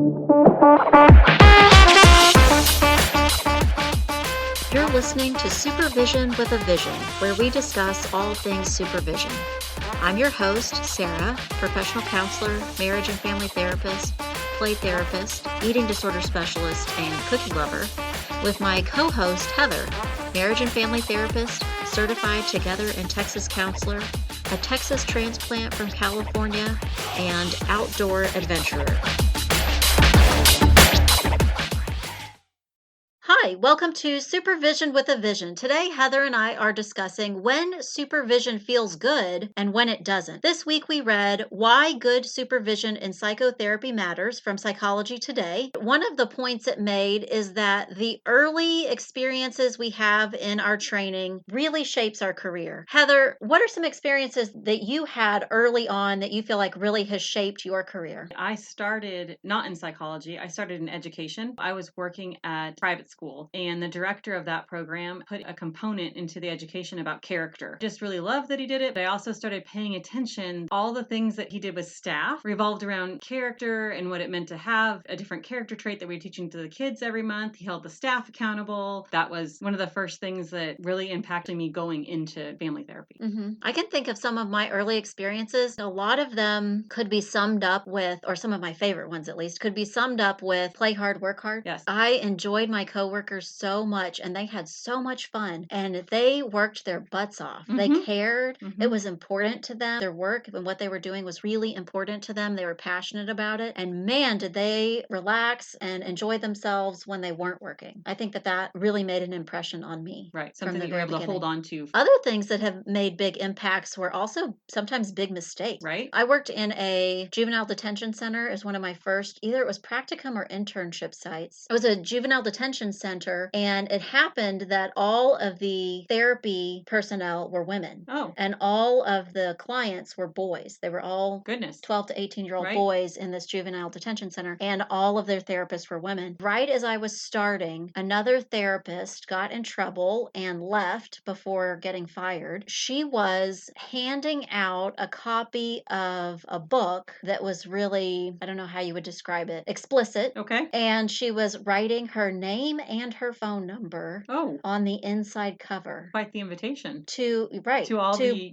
You're listening to Supervision with a Vision, where we discuss all things supervision. I'm your host, Sarah, professional counselor, marriage and family therapist, play therapist, eating disorder specialist, and cookie lover, with my co-host, Heather, marriage and family therapist, certified Together in Texas counselor, a Texas transplant from California, and outdoor adventurer. Hi, welcome to Supervision with a Vision. Today, Heather and I are discussing when supervision feels good and when it doesn't. This week, we read Why Good Supervision in Psychotherapy Matters from Psychology Today. One of the points it made is that the early experiences we have in our training really shapes our career. Heather, what are some experiences that you had early on that you feel like really has shaped your career? I started not in psychology, I started in education. I was working at private school, and the director of that program put a component into the education about character. Just really loved that he did it, but I also started paying attention. All the things that he did with staff revolved around character and what it meant to have a different character trait that we were teaching to the kids every month. He held the staff accountable. That was one of the first things that really impacted me going into family therapy. I can think of some of my early experiences. A lot of them could be summed up with, or some of my favorite ones at least, could be summed up with play hard, work hard. Yes. I enjoyed my coworkers so much and they had so much fun and they worked their butts off. They cared. It was important to them. Their work and what they were doing was really important to them. They were passionate about it. And man, did they relax and enjoy themselves when they weren't working. I think that really made an impression on me. Right. Something that you were able to hold on to. Other things that have made big impacts were also sometimes big mistakes. Right. I worked in a juvenile detention center as one of my first, either it was practicum or internship sites. It was a juvenile detention center, and it happened that all of the therapy personnel were women. Oh. And all of the clients were boys. They were all 12 to 18-year-old boys in this juvenile detention center, and all of their therapists were women. Right as I was starting, another therapist got in trouble and left before getting fired. She was handing out a copy of a book that was really, I don't know how you would describe it, explicit. Okay. And she was writing her name and her phone number on the inside cover. Quite the invitation. To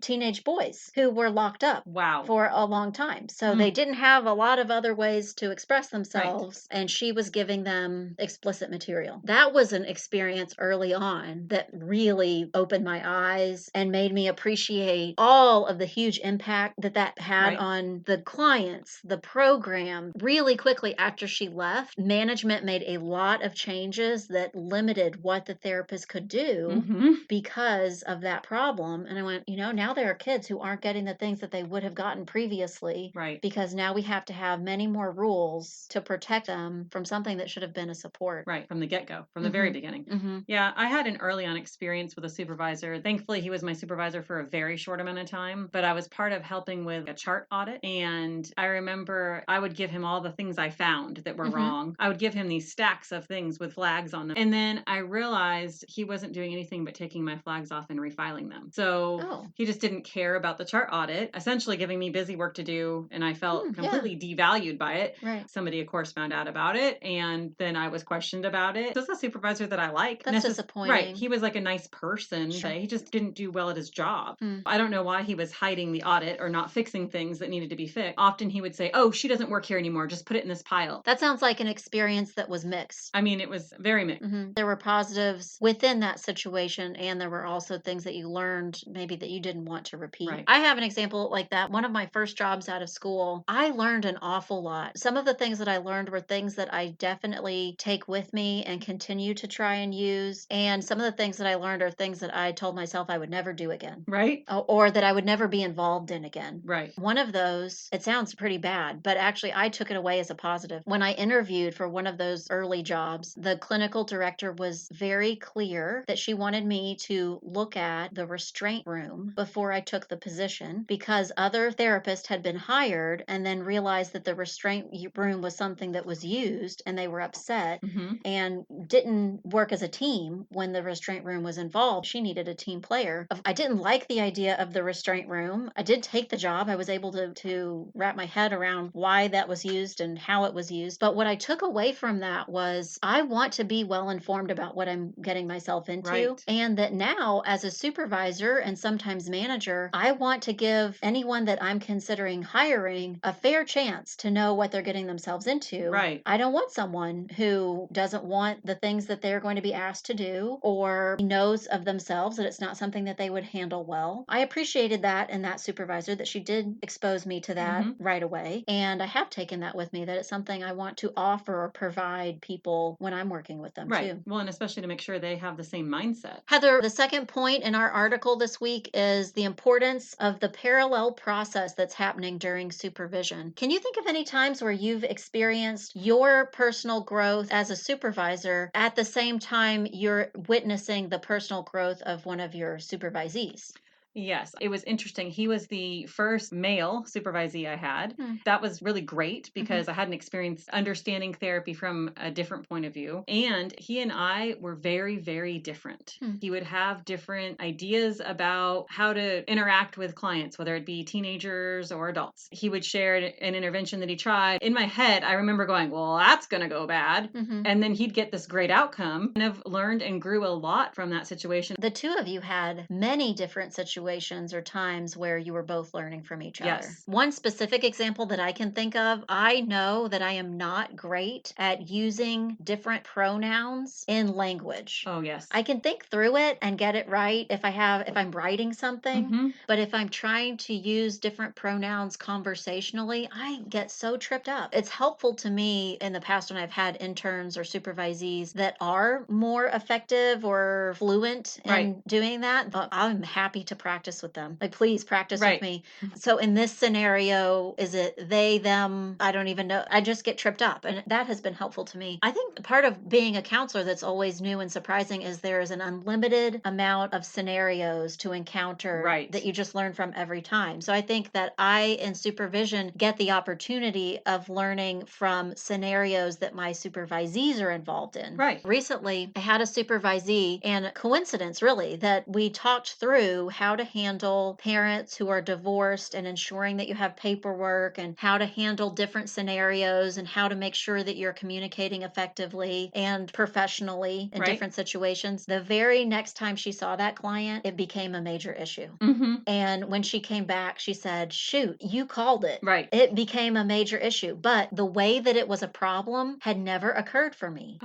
teenage boys who were locked up for a long time. So they didn't have a lot of other ways to express themselves, and she was giving them explicit material. That was an experience early on that really opened my eyes and made me appreciate all of the huge impact that had on the clients, the program. Really quickly after she left, management made a lot of changes that limited what the therapist could do because of that problem. And I went, now there are kids who aren't getting the things that they would have gotten previously because now we have to have many more rules to protect them from something that should have been a support. Right, from the get-go, from the very beginning. Yeah, I had an early on experience with a supervisor. Thankfully, he was my supervisor for a very short amount of time, but I was part of helping with a chart audit. And I remember I would give him all the things I found that were wrong. I would give him these stacks of things with flags on them. And then I realized he wasn't doing anything but taking my flags off and refiling them. So he just didn't care about the chart audit, essentially giving me busy work to do. And I felt completely devalued by it. Right. Somebody, of course, found out about it. And then I was questioned about it. This is a supervisor that I like. That's disappointing. Right. He was like a nice person. Sure. He just didn't do well at his job. I don't know why he was hiding the audit or not fixing things that needed to be fixed. Often he would say, oh, she doesn't work here anymore. Just put it in this pile. That sounds like an experience that was mixed. I mean, it was very mixed. There were positives within that situation, and there were also things that you learned maybe that you didn't want to repeat. Right. I have an example like that. One of my first jobs out of school, I learned an awful lot. Some of the things that I learned were things that I definitely take with me and continue to try and use. And some of the things that I learned are things that I told myself I would never do again. Right. Or that I would never be involved in again. Right. One of those, it sounds pretty bad, but actually I took it away as a positive. When I interviewed for one of those early jobs, the clinical director was very clear that she wanted me to look at the restraint room before I took the position because other therapists had been hired and then realized that the restraint room was something that was used and they were upset and didn't work as a team when the restraint room was involved. She needed a team player. I didn't like the idea of the restraint room. I did take the job. I was able to wrap my head around why that was used and how it was used. But what I took away from that was I want to be well informed about what I'm getting myself into. Right. And that now, as a supervisor and sometimes manager, I want to give anyone that I'm considering hiring a fair chance to know what they're getting themselves into. Right. I don't want someone who doesn't want the things that they're going to be asked to do or knows of themselves that it's not something that they would handle well. I appreciated that in that supervisor that she did expose me to that right away. And I have taken that with me, that it's something I want to offer or provide people when I'm working with them too. Well, and especially to make sure they have the same mindset. Heather, the second point in our article this week is the importance of the parallel process that's happening during supervision. Can you think of any times where you've experienced your personal growth as a supervisor at the same time you're witnessing the personal growth of one of your supervisees? Yes, it was interesting. He was the first male supervisee I had. That was really great because I hadn't experienced understanding therapy from a different point of view. And he and I were very, very different. He would have different ideas about how to interact with clients, whether it be teenagers or adults. He would share an intervention that he tried. In my head, I remember going, well, that's going to go bad. And then he'd get this great outcome. And I've learned and grew a lot from that situation. The two of you had many different situations or times where you were both learning from each other. One specific example that I can think of, I know that I am not great at using different pronouns in language. Oh, yes. I can think through it and get it right if I'm writing something, but if I'm trying to use different pronouns conversationally, I get so tripped up. It's helpful to me in the past when I've had interns or supervisees that are more effective or fluent in doing that. But I'm happy to practice with them. Like, please practice with me. So in this scenario, is it they, them? I don't even know. I just get tripped up. And that has been helpful to me. I think part of being a counselor that's always new and surprising is there is an unlimited amount of scenarios to encounter that you just learn from every time. So I think that I, in supervision, get the opportunity of learning from scenarios that my supervisees are involved in. Recently, I had a supervisee, and coincidence really, that we talked through how to handle parents who are divorced and ensuring that you have paperwork and how to handle different scenarios and how to make sure that you're communicating effectively and professionally in different situations. The very next time she saw that client, it became a major issue. And when she came back, she said, shoot, you called it. It became a major issue, but the way that it was a problem had never occurred for me.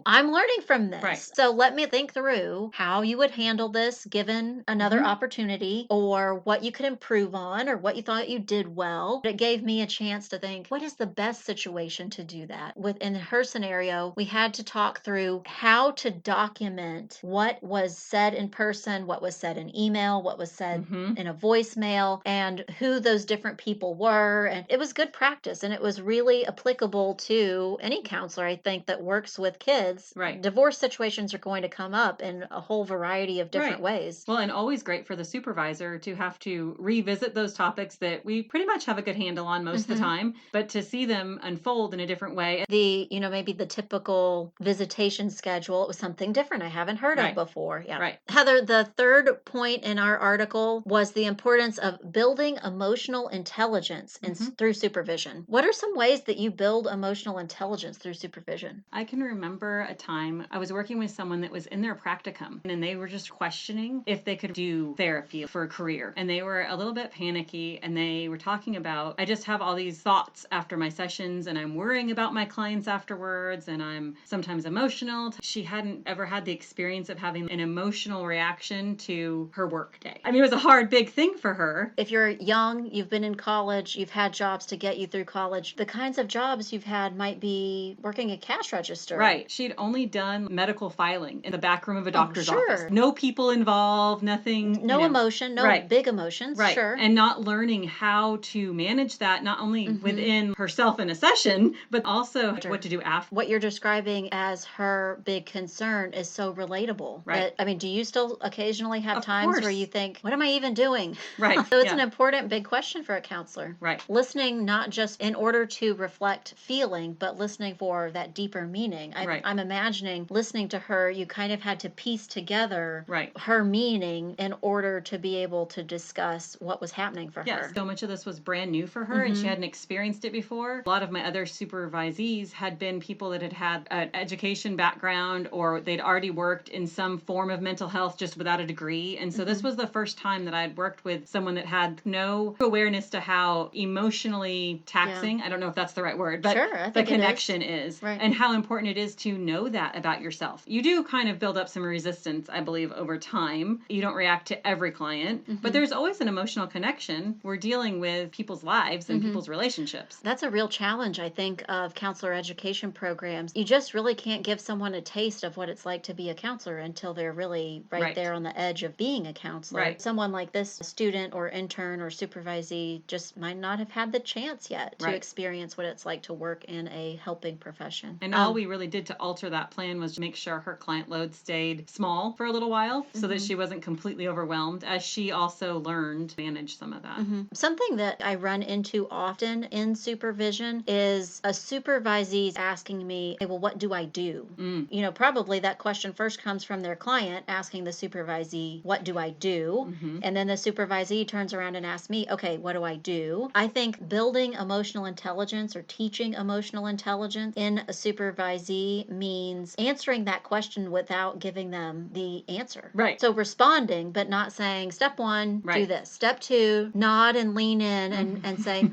I'm learning from this. So let me think through how you would handle this given another opportunity, or what you could improve on, or what you thought you did well. It gave me a chance to think, what is the best situation to do that? Within her scenario, we had to talk through how to document what was said in person, what was said in email, what was said in a voicemail, and who those different people were. And it was good practice, and it was really applicable to any counselor, I think, that works with kids. Divorce situations are going to come up in a whole variety of different ways. Well, and always great for the supervisor to have to revisit those topics that we pretty much have a good handle on most of the time, but to see them unfold in a different way. Maybe the typical visitation schedule, it was something different I haven't heard of before. Heather, the third point in our article was the importance of building emotional intelligence through supervision. What are some ways that you build emotional intelligence through supervision? I can remember a time I was working with someone that was in their practicum, and they were just questioning if they could do therapy for a career. And they were a little bit panicky, and they were talking about, I just have all these thoughts after my sessions, and I'm worrying about my clients afterwards, and I'm sometimes emotional. She hadn't ever had the experience of having an emotional reaction to her work day. I mean, it was a hard, big thing for her. If you're young, you've been in college, you've had jobs to get you through college, the kinds of jobs you've had might be working a cash register Right. She'd only done medical filing in the back room of a doctor's office. No people involved, nothing. No emotion, no big emotions. Right. Sure. And not learning how to manage that, not only within herself in a session, but also what to do after. What you're describing as her big concern is so relatable. Right. I mean, do you still occasionally have times course. where you think, what am I even doing? Right. So it's an important big question for a counselor. Right. Listening not just in order to reflect feeling, but listening for that deeper meaning. I'm imagining listening to her, you kind of had to piece together her meaning in order to be able to discuss what was happening for her. Yes, so much of this was brand new for her and she hadn't experienced it before. A lot of my other supervisees had been people that had had an education background or they'd already worked in some form of mental health just without a degree. And so this was the first time that I'd worked with someone that had no awareness to how emotionally taxing, I don't know if that's the right word, but the connection is right. and how important it is to know that about yourself. You do kind of build up some resistance, I believe, over time. You don't react to every client, but there's always an emotional connection. We're dealing with people's lives and people's relationships. That's a real challenge, I think, of counselor education programs. You just really can't give someone a taste of what it's like to be a counselor until they're really right there on the edge of being a counselor. Right. Someone like this student or intern or supervisee just might not have had the chance yet to experience what it's like to work in a helping profession. And all we really did to alter that plan was to make sure her client load stayed small for a little while so that she wasn't completely overwhelmed, as she also learned to manage some of that. Something that I run into often in supervision is a supervisee asking me, hey, well, what do I do? You know, probably that question first comes from their client asking the supervisee, what do I do? And then the supervisee turns around and asks me, okay, what do I do? I think building emotional intelligence or teaching emotional intelligence in a supervisee means answering that question without giving them the answer. Right. So responding, but not saying, step one, do this. Step two, nod and lean in and say,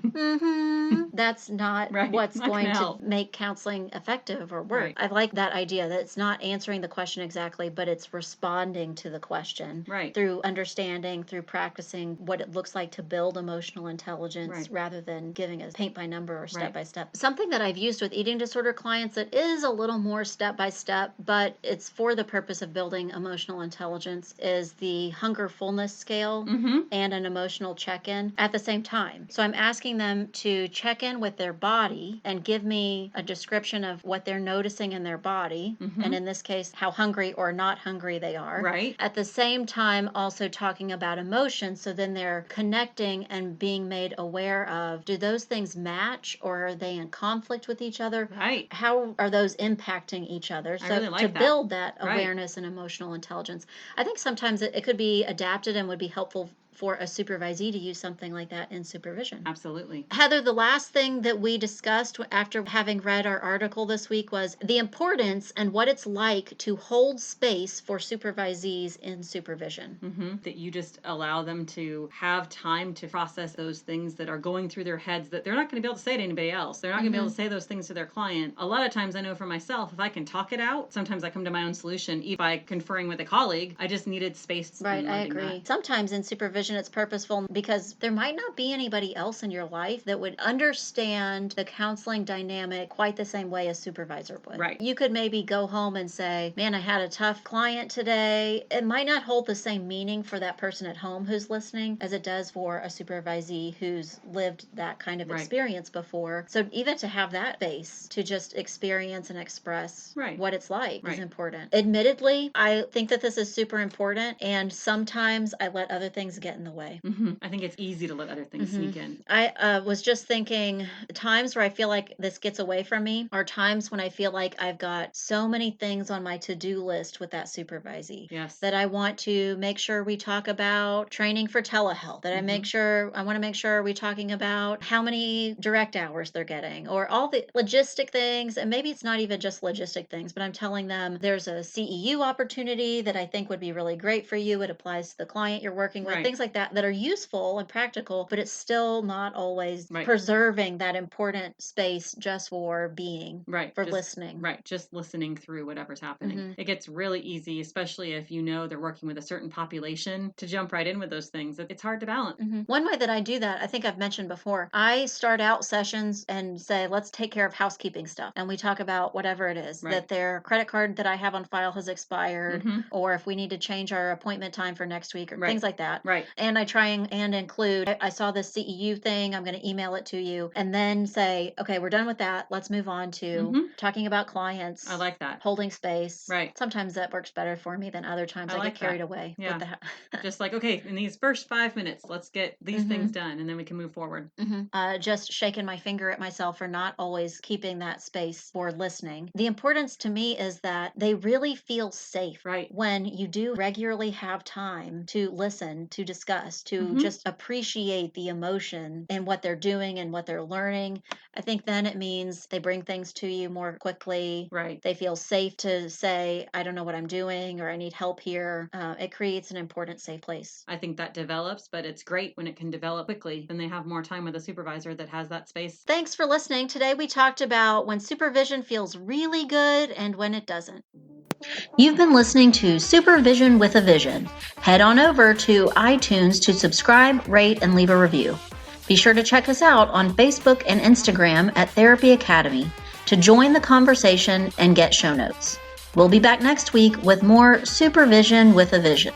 That's not what's going to make counseling effective or work. I like that idea that it's not answering the question exactly, but it's responding to the question through understanding, through practicing what it looks like to build emotional intelligence rather than giving a paint by number or step by step. Something that I've used with eating disorder clients that is a little more step by step, but it's for the purpose of building emotional intelligence is the hunger fullness scale and an emotional check-in at the same time. So I'm asking them to check in with their body and give me a description of what they're noticing in their body, and in this case, how hungry or not hungry they are. At the same time, also talking about emotions, so then they're connecting and being made aware of, do those things match or are they in conflict with each other? How are those impacting each other? So really like to that. build that awareness and emotional intelligence, I think sometimes it could be adapted and would be helpful for a supervisee to use something like that in supervision. Absolutely. Heather, the last thing that we discussed after having read our article this week was the importance and what it's like to hold space for supervisees in supervision. That you just allow them to have time to process those things that are going through their heads that they're not going to be able to say to anybody else. They're not going to be able to say those things to their client. A lot of times I know for myself, if I can talk it out, sometimes I come to my own solution. If by conferring with a colleague, I just needed space. Right, I agree. Sometimes in supervision, it's purposeful because there might not be anybody else in your life that would understand the counseling dynamic quite the same way a supervisor would. You could maybe go home and say, man, I had a tough client today. It might not hold the same meaning for that person at home who's listening as it does for a supervisee who's lived that kind of experience before. So even to have that base to just experience and express what it's like is important. Admittedly, I think that this is super important, and sometimes I let other things get in the way. I think it's easy to let other things sneak in. I was just thinking, times where I feel like this gets away from me are times when I feel like I've got so many things on my to-do list with that supervisee. That I want to make sure we talk about training for telehealth, that I want to make sure we're talking about how many direct hours they're getting, or all the logistic things. And maybe it's not even just logistic things, but I'm telling them there's a CEU opportunity that I think would be really great for you. It applies to the client you're working with, things like that are useful and practical, but it's still not always preserving that important space just for being, for listening. Right, just listening through whatever's happening. It gets really easy, especially if you know they're working with a certain population, to jump right in with those things. It's hard to balance. One way that I do that, I think I've mentioned before, I start out sessions and say, let's take care of housekeeping stuff. And we talk about whatever it is, that their credit card that I have on file has expired, or if we need to change our appointment time for next week, or things like that. And I try and include, I saw this CEU thing, I'm going to email it to you, and then say, okay, we're done with that. Let's move on to talking about clients. I like that. Holding space. Sometimes that works better for me than other times. I get carried away with that. Just like, okay, in these first 5 minutes, let's get these things done, and then we can move forward. Just shaking my finger at myself for not always keeping that space for listening. The importance to me is that they really feel safe when you do regularly have time to listen, to discuss, to just appreciate the emotion in what they're doing and what they're learning. I think then it means they bring things to you more quickly. They feel safe to say, I don't know what I'm doing, or I need help here. It creates an important, safe place. I think that develops, but it's great when it can develop quickly. Then they have more time with a supervisor that has that space. Thanks for listening. Today we talked about when supervision feels really good and when it doesn't. You've been listening to Supervision with a Vision. Head on over to iTunes to subscribe, rate, and leave a review. Be sure to check us out on Facebook and Instagram at Therapy Academy to join the conversation and get show notes. We'll be back next week with more Supervision with a Vision.